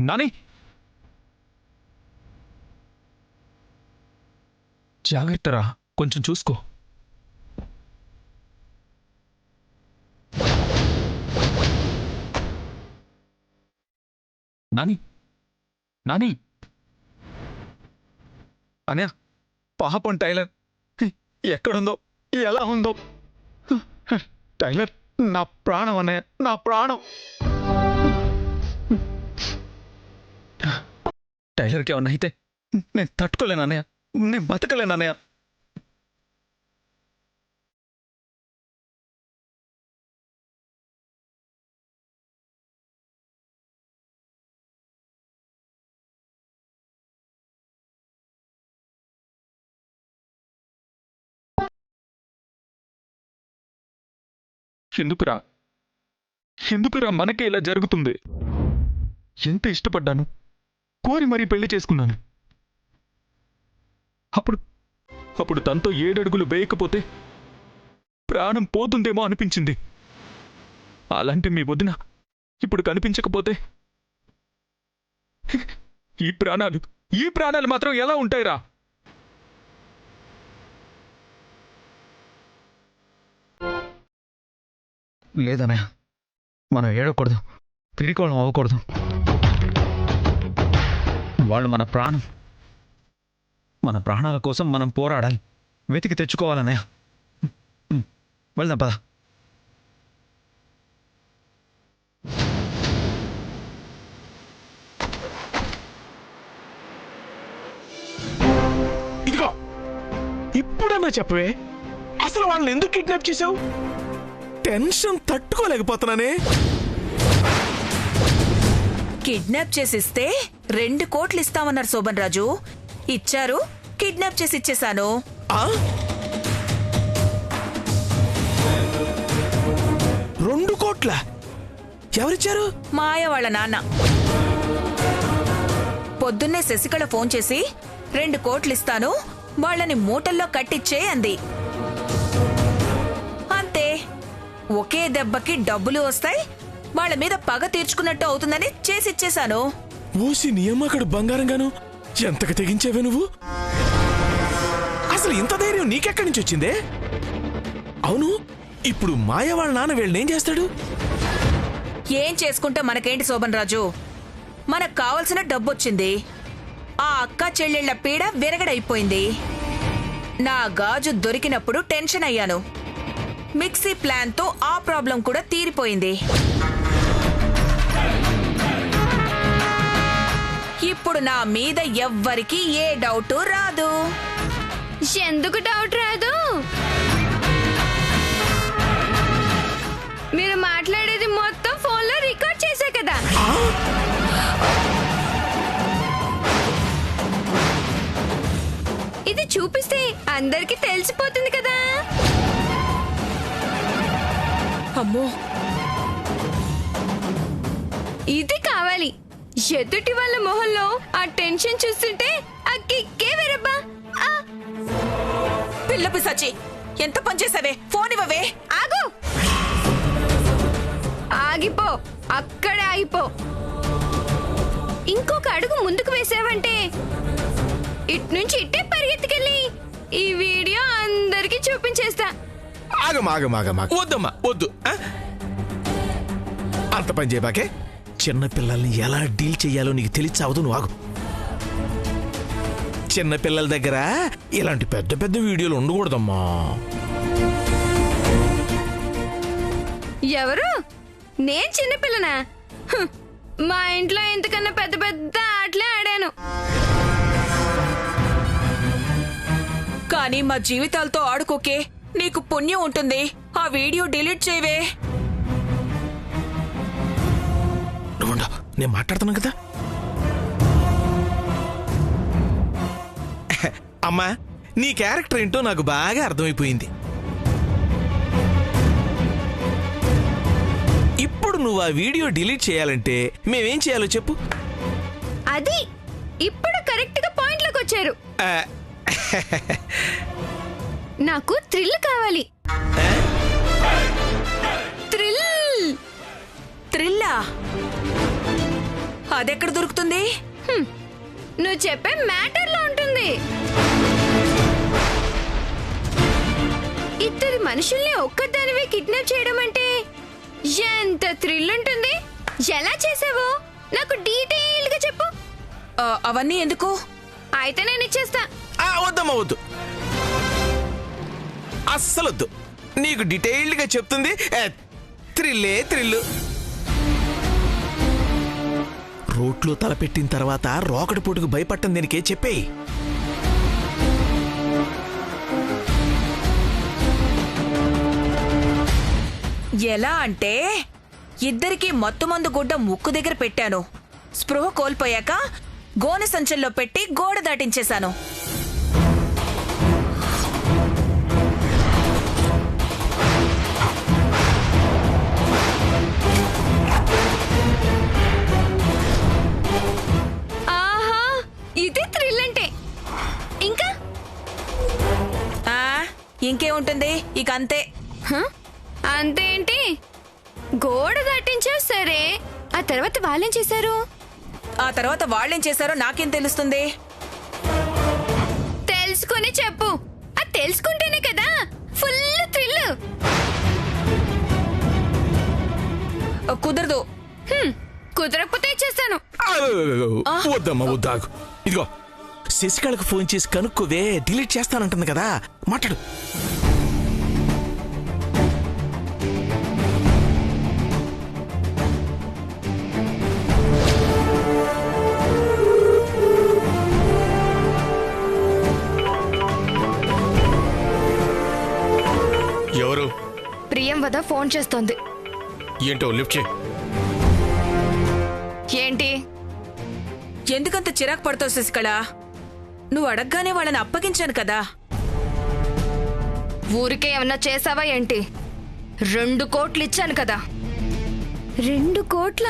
నాని జాగ్రత్తరా, కొంచెం చూసుకో. నాని నాని అన్నయ్య, పాపం టైలర్ ఎక్కడుందో, ఎలా ఉందో. టైలర్ నా ప్రాణం అన్నయ్య, నా ప్రాణం. టైలర్కి ఏమన్నా అయితే నేను తట్టుకోలేను అన్నయ్య, నేను బతకలేను అన్నయ్య. ఎందుకురా మనకే ఇలా జరుగుతుంది? ఎంత ఇష్టపడ్డాను, కోరి మరీ పెళ్లి చేసుకున్నాను. అప్పుడు తనతో 7 అడుగులు వేయకపోతే ప్రాణం పోతుందేమో అనిపించింది. అలాంటి మీ వదిన ఇప్పుడు కనిపించకపోతే ఈ ప్రాణాలు మాత్రం ఎలా ఉంటాయిరా? లేదన్నయ్య, మనం ఏడకూడదు, పిరికోళం అవ్వకూడదు. వాళ్ళు మన ప్రాణాల కోసం మనం పోరాడాలి, వెతికి తెచ్చుకోవాలన్నయ్య. వెళ్దాం పద. ఇదిగో ఇప్పుడన్నా చెప్పవే, అసలు వాళ్ళని ఎందుకు కిడ్నాప్ చేశావు? టెన్షన్ తట్టుకోలేకపోతున్నానే. కిడ్నాప్ చేసిస్తే 2 కోట్లు ఇస్తామన్నారు శోభన్ రాజు. ఇచ్చారు, కిడ్నాప్ చేసి ఇచ్చేశాను. 2 కోట్ల? ఎవరిచ్చారు? మాయ వాళ్ళ నాన్న. పొద్దున్నే శశికళ ఫోన్ చేసి 2 కోట్లు ఇస్తాను, వాళ్ళని మూటల్లో కట్టిచ్చే అంది. అంతే, ఒకే దెబ్బకి డబ్బులు వస్తాయి, వాళ్ళ మీద పగ తీర్చుకున్నట్టు అవుతుందని చేసిచ్చేశాను. ఓసి నియమ్మకడు బంగారంగాను ఎంతకు తెగించావే నువ్వు? అసలు ఇంత ధైర్యం నీకెక్కడి నుంచి వచ్చిందే? అవును, ఇప్పుడు మాయ వాళ్ళ నాన్న వీళ్ళనేం చేస్తాడు? ఏం చేసుకుంటే మనకేంటి శోభన్ రాజు? మనకు కావలసిన డబ్బొచ్చింది. ఆ అక్క చెల్లెళ్ల పీడ విరగడైపోయింది. నా గాజు దొరికినప్పుడు టెన్షన్ అయ్యాను. మిక్సీ ప్లాన్ తో ఆ ప్రాబ్లం కూడా తీరిపోయింది. ఇప్పుడు నా మీద ఎవ్వరికి ఏ డౌట్ రాదు. ఎందుకు డౌట్ రాదు? మీరు మాట్లాడేది మొత్తం ఫోన్లో రికార్డ్ చేశా కదా. ఇది చూపిస్తే అందరికి తెలిసిపోతుంది కదా. అమ్మో, ఇది కావాలి. ఎదుటి వాళ్ళ మొహంలో ఆ టెన్షన్ చూస్తుంటే ఆ కిక్కే వేరబ్బా. పిల్ల పిసాచి, ఎంత పనిచేసావే? ఫోన్ ఇవ్వవే. ఆగు, ఆగిపో, అక్కడే ఆగిపో. ఇంకొక అడుగు ముందుకు వేసావంటే ఇట్నుంచి ఇట్టే పరిగెత్తుకెళ్ళి ఈ వీడియో అందరికి చూపించేస్తా. వద్దమ్మా, వద్దు. అంత పని చేయబాకే. చిన్న పిల్లల్ని ఎలా డీల్ చెయ్యాలో నీకు తెలియచావదు. నువ్వు ఆగు. చిన్న పిల్లల దగ్గర ఇలాంటి పెద్ద పెద్ద వీడియోలు ఉండకూడదమ్మా. ఎవరు? నేను చిన్నపిల్లనా? మా ఇంట్లో ఇంతకన్నా పెద్ద పెద్ద ఆటలే ఆడాను. కానీ మా జీవితాలతో ఆడుకోకే, నీకు పుణ్యం ఉంటుంది. ఆ వీడియో డిలీట్ చేయవే. నేను మాట్లాడుతున్నాను కదా. అమ్మా, నీ క్యారెక్టర్ ఏంటో నాకు బాగా అర్థమైపోయింది. ఇప్పుడు నువ్వు ఆ వీడియో డిలీట్ చేయాలంటే మేమేం చేయాలో చెప్పు. అది ఇప్పుడు కరెక్ట్ గా పాయింట్ లోకి వచ్చారు. నాకు థ్రిల్ కావాలి. థ్రిల్లా? అదెక్కడ దొరుకుతుంది? నువ్వు చెప్పే మ్యాటర్ లో ఉంటుంది. ఇద్దరు మనుషుల్ని ఒక్కదానివే కిడ్నాప్ చేయడం అంటే ఎంత థ్రిల్ ఉంటుంది. ఎలా చేసావో నాకు డీటెయిల్ గా చెప్పు. అవన్నీ ఎందుకు? అయితే నేను ఇచ్చేస్తా. వద్దమ్మా వద్దు, అస్సలొద్దు. నీకు డీటెయిల్డ్ గా చెప్తుంది థ్రిల్లే థ్రిల్లు. రోట్లో తలపెట్టిన తర్వాత రోకటి పోటుకు భయపడటం దీనికే చెప్పేయి. ఎలా అంటే ఇద్దరికి మత్తుమందు గుడ్డ ముక్కు దగ్గర పెట్టాను. స్పృహ కోల్పోయాక గోనె సంచుల్లో పెట్టి గోడ దాటించేశాను. ఆహా, ఇది థ్రిల్ అంటే. ఇంకా ఇంకేముంటుంది, ఇక అంతే. అంతేంటి? గోడ దాటించావు సరే, ఆ తర్వాత వాళ్ళేం చేశారు? ఆ తర్వాత వాళ్ళేం చేశారో నాకేం తెలుస్తుంది? తెలుసుకొని చెప్పు. అది తెలుసుకుంటేనే కదా ఫుల్ థ్రిల్. కుదరదు. కుదరకపోతే చేస్తాను. వద్దమ్మా వద్దాగు. ఇదిగో శశికళకు ఫోన్ చేసి కనుక్కోవే, డిలీట్ చేస్తానంటుంది కదా, మాట్లాడు. ఎవరు? ప్రియం వద ఫోన్ చేస్తోంది. ఏంటో లిఫ్ట్ చేయి. ఏంటి? ఎందుకంత చిరాకు పడతావు శశికళ? నువ్వు అడగగానే వాళ్ళని అప్పగించాను కదా. ఊరికే ఏమన్నా చేసావా ఏంటి? 2 కోట్లు ఇచ్చాను కదా. 2 కోట్ల?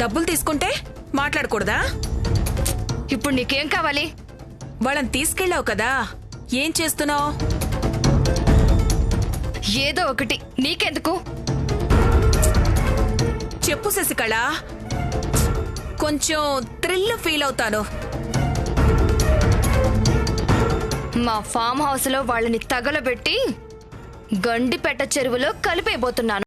డబ్బులు తీసుకుంటే మాట్లాడకూడదా? ఇప్పుడు నీకేం కావాలి? వాళ్ళని తీసుకెళ్ళావు కదా, ఏం చేస్తున్నావు? ఏదో ఒకటి, నీకెందుకు? చెప్పు శశికళ, కొంచెం థ్రిల్ ఫీల్ అవుతాను. మా ఫామ్ హౌస్ లో వాళ్ళని తగలబెట్టి గండిపెట్ట చెరువులో కలిపేయబోతున్నాను.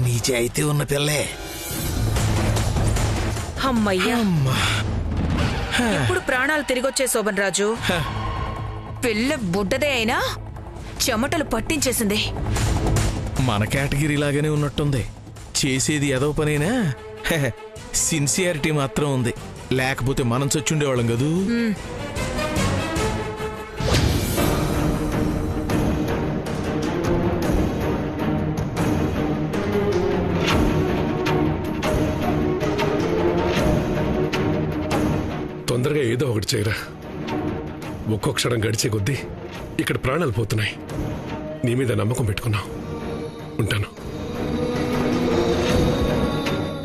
నిజాయితీ ఉన్న పిల్లే. అమ్మయ్యా, ఇప్పుడు ప్రాణాలు తిరిగొచ్చే శోభన్ రాజు. పిల్ల బుడ్డదే అయినా చెమటలు పట్టించేసింది. మన కేటగిరీ లాగానే ఉన్నట్టుంది. చేసేది ఏదో పనైనా సిన్సియారిటీ మాత్రం ఉంది. లేకపోతే మనం చచ్చుండేవాళ్ళం కదూ. తొందరగా ఏదో ఒకటి చేయరా. ఒక్కొక్క క్షణం గడిచే కొద్దీ ఇక్కడ ప్రాణాలు పోతున్నాయి. నీ మీద నమ్మకం పెట్టుకున్నావు. ఉంటాను.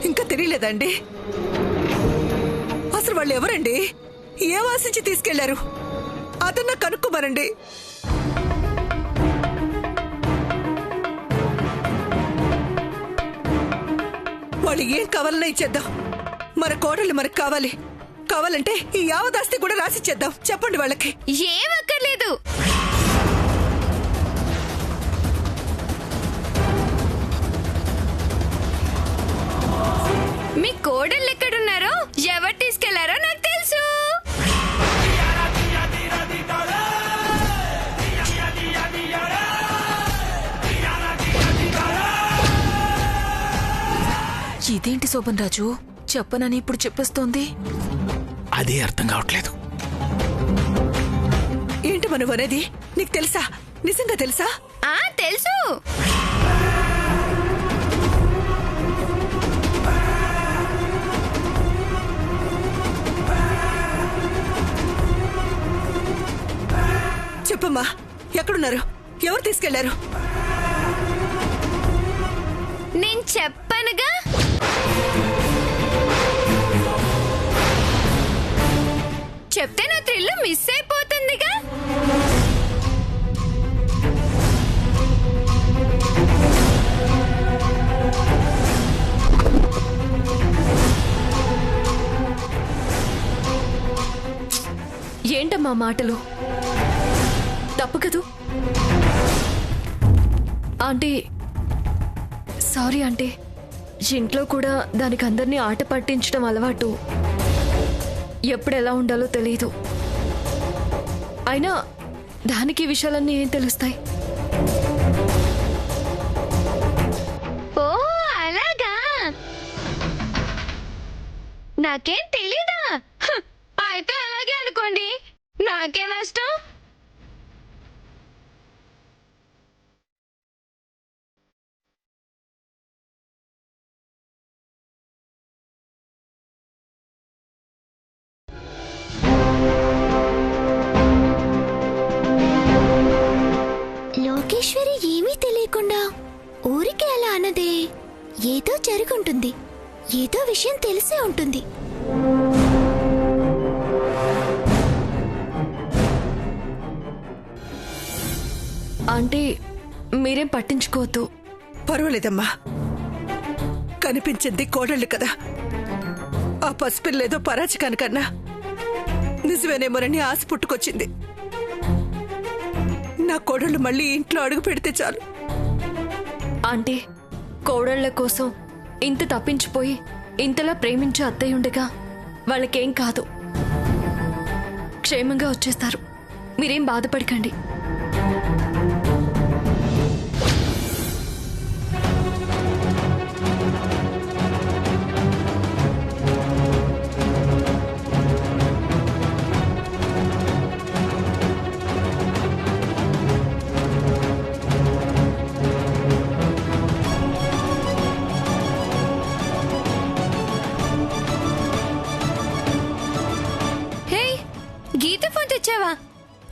ఇంకా తెలియలేదండి? అసలు వాళ్ళు ఎవరండి? ఏ ఆశించి తీసుకెళ్లారు? అదన్నా కనుక్కోమనండి. వాళ్ళు ఏం కావాలన్నా ఇచ్చేద్దాం. మన కోడళ్ళు మనకు కావాలి. కావాలంటే ఈ యావదాస్తి కూడా రాసిచ్చేద్దాం. చెప్పండి వాళ్ళకి. ఏం అక్కర్లేదు. మీ కోడళ్ళు ఎక్కడున్నారో, ఎవరు తీసుకెళ్లారో నాకు తెలుసు. అదేంటి శోభన్ రాజు, చెప్పనని ఇప్పుడు చెప్పేస్తోంది? అదే అర్థం కావట్లేదు. ఏంటి మనం అనేది? నీకు తెలుసా? నిజంగా తెలుసా? తెలుసు. చెప్పమ్మా, ఎక్కడున్నారు? ఎవరు తీసుకెళ్లారు? నేను చెప్పనుగా. చెప్తే నా థ్రిల్ మిస్ అయిపోతుందిగా. ఏంటమ్మా మాటలు? తప్పు కదూ ఆంటీ. సారీ ఆంటీ, ఇంట్లో కూడా దానికి అందరినీ ఆట పట్టించడం అలవాటు. ఎప్పుడు ఎలా ఉండాలో తెలియదు. అయినా దానికి ఈ విషయాలన్నీ ఏం తెలుస్తాయి? ఓ అలాగా, నాకేం తెలీదా? అయితే అలాగే అనుకోండి, నాకే నష్టం. లోకేశ్వరి ఏమీ తెలియకుండా ఊరికి అలా అన్నదే. ఏదో జరుగుంటుంది, ఏదో విషయం తెలిసే ఉంటుంది. ఆంటీ మీరేం పట్టించుకోవద్దు. పర్వాలేదమ్మా, కనిపించింది కోడళ్ళు కదా. ఆ పసిపిల్లేదో పరాచకానికన్నా నిజమేనేమోనని ఆశ పుట్టుకొచ్చింది. నా కోడళ్ళు మళ్ళీ ఇంట్లో అడుగు పెడితే చాలు. ఆంటీ కోడళ్ల కోసం ఇంత తప్పించిపోయి ఇంతలా ప్రేమించే అత్తయ్య ఉండగా వాళ్ళకేం కాదు, క్షేమంగా వచ్చేస్తారు. మీరేం బాధపడకండి.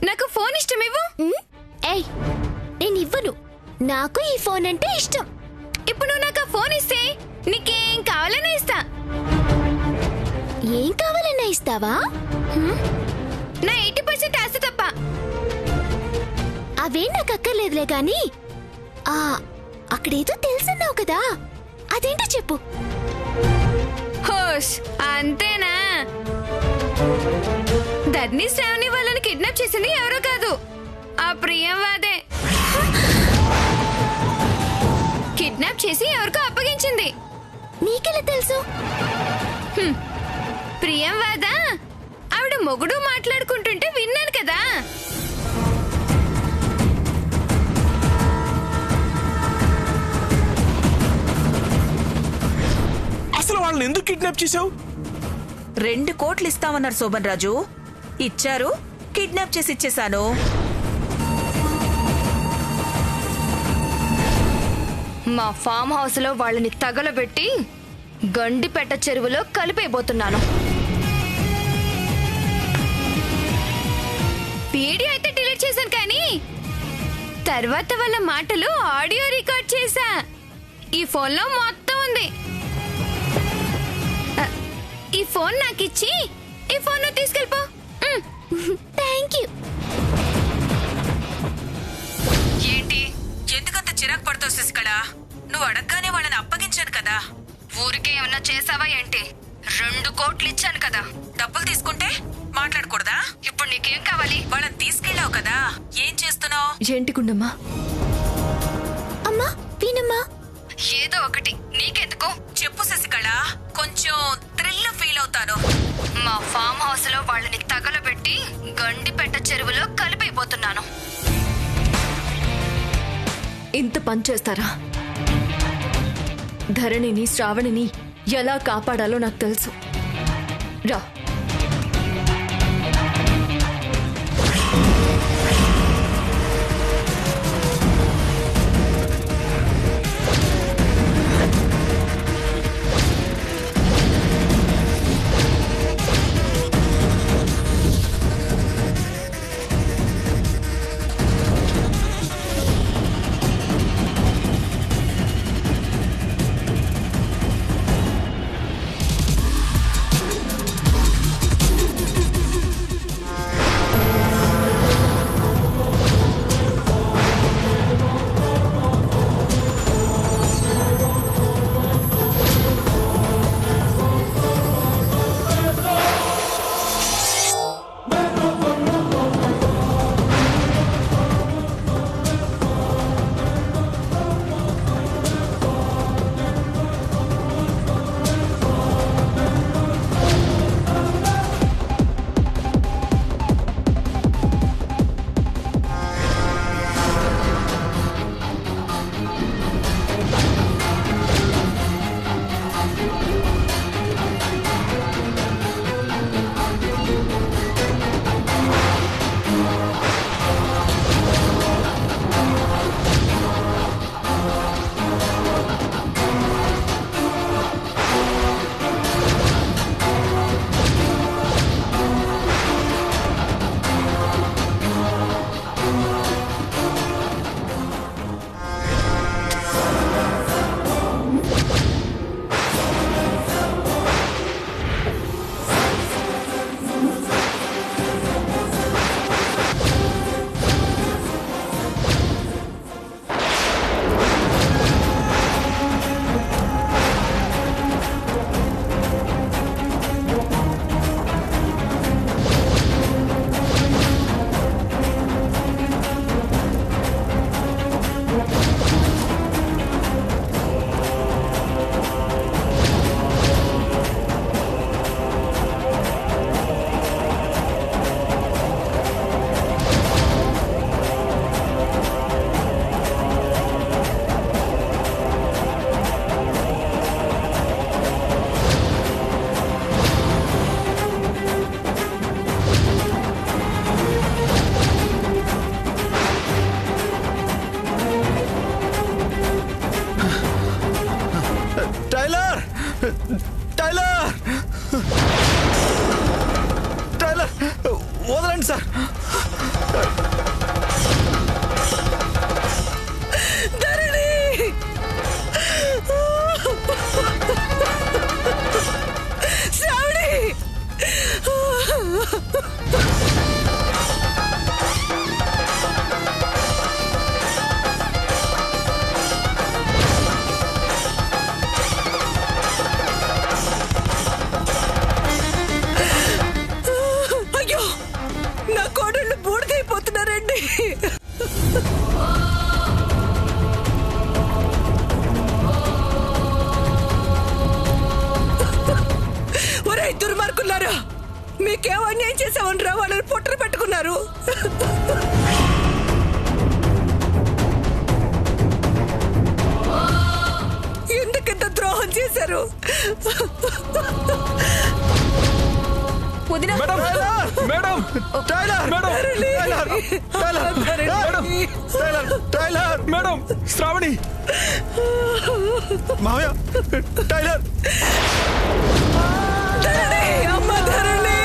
నాకు ఫోన్ ఇష్టం ఇవ్వు. ఏయ్, నేను ఇవ్వను. నాకు ఈ ఫోన్ అంటే ఇష్టం. ఇప్పుడు నువ్వు నాకు ఫోన్ ఇస్తే నీకేం కావాలన్నా ఇస్తా. ఏం కావాలన్నా ఇస్తావా? నా 80% ఆస్తి తప్ప. అవేం నాకు అక్కర్లేదులే గాని అక్కడేదో తెలుసన్నావు కదా, అదేంటో చెప్పు. హోష్, అంతేనా? ధర్ని శ్రావణి వాళ్ళని కిడ్నాప్ చేసింది ఎవరో కాదు, ఆ ప్రియంవాదే. కిడ్నాప్ చేసి ఎవరికో అప్పగించింది. నీకెలా తెలుసు? ప్రియంవాదా ఆవిడ మొగుడు మాట్లాడుకుంటుంటే విన్నాను కదా. అసలు వాళ్ళని ఎందుకు కిడ్నాప్ చేసావు? 2 కోట్లు ఇస్తామన్నారు శోభన్ రాజు, ఇచ్చారు. కిడ్నాప్ చేసి ఇచ్చేశాను. మా ఫామ్ హౌస్ లో వాళ్ళని తగలబెట్టి గండిపెట్ట చెరువులో కలిపేయబోతున్నాను. వీడియో అయితే డిలీట్ చేశాను, కానీ తర్వాత వాళ్ళ మాటలు ఆడియో రికార్డ్ చేశా. ఈ ఫోన్ లో మొత్తం ఉంది. ఈ ఫోన్ నాకు ఇచ్చి ఈ ఫోన్ నువ్వు తీసుకెళ్ళిపో. Thank you. ఏంటి ఎందుకంత చిరాకు పడుతావు శశికళ? నువ్వు అడగగానే వాళ్ళని అప్పగించాను కదా. ఊరికే ఏమన్నా చేసావా ఏంటి? 2 కోట్లు ఇచ్చాను కదా. డబ్బులు తీసుకుంటే మాట్లాడకూడదా? ఇప్పుడు నీకేం కావాలి? వాళ్ళని తీసుకెళ్ళావు కదా, ఏం చేస్తున్నావు? ఏంటి గుండమ్మా? అమ్మా వినమ్మా. ఏదో ఒకటి, నీకెందుకు? చెప్పు శశికళ, కొంచెం థ్రిల్ ఫీల్ అవుతాను. మా ఫామ్ హౌస్ లో వాళ్ళని తగలబెట్టి గండిపెట్ట చెరువులో కలిపైపోతున్నాను. ఇంత పని చేస్తారా? ధరణిని శ్రావణిని ఎలా కాపాడాలో నాకు తెలుసు. రా. టైలర్ టైలర్ వదలండి సార్. అయ్యో, నా కోడళ్ళు బూడిదైపోతున్నారండి. ఒరే దుర్మార్గులారా, మీకేం అన్యాయం చేసామని రా వాళ్ళని పొట్టలు పెట్టుకున్నారు. ఎందుకింత ద్రోహం చేశారు? వదినా, madam madam tailor madam tailor tailor madam tailor tailor madam Shravani మావయ్య టైలర్ ధరణి, అమ్మ ధరణి.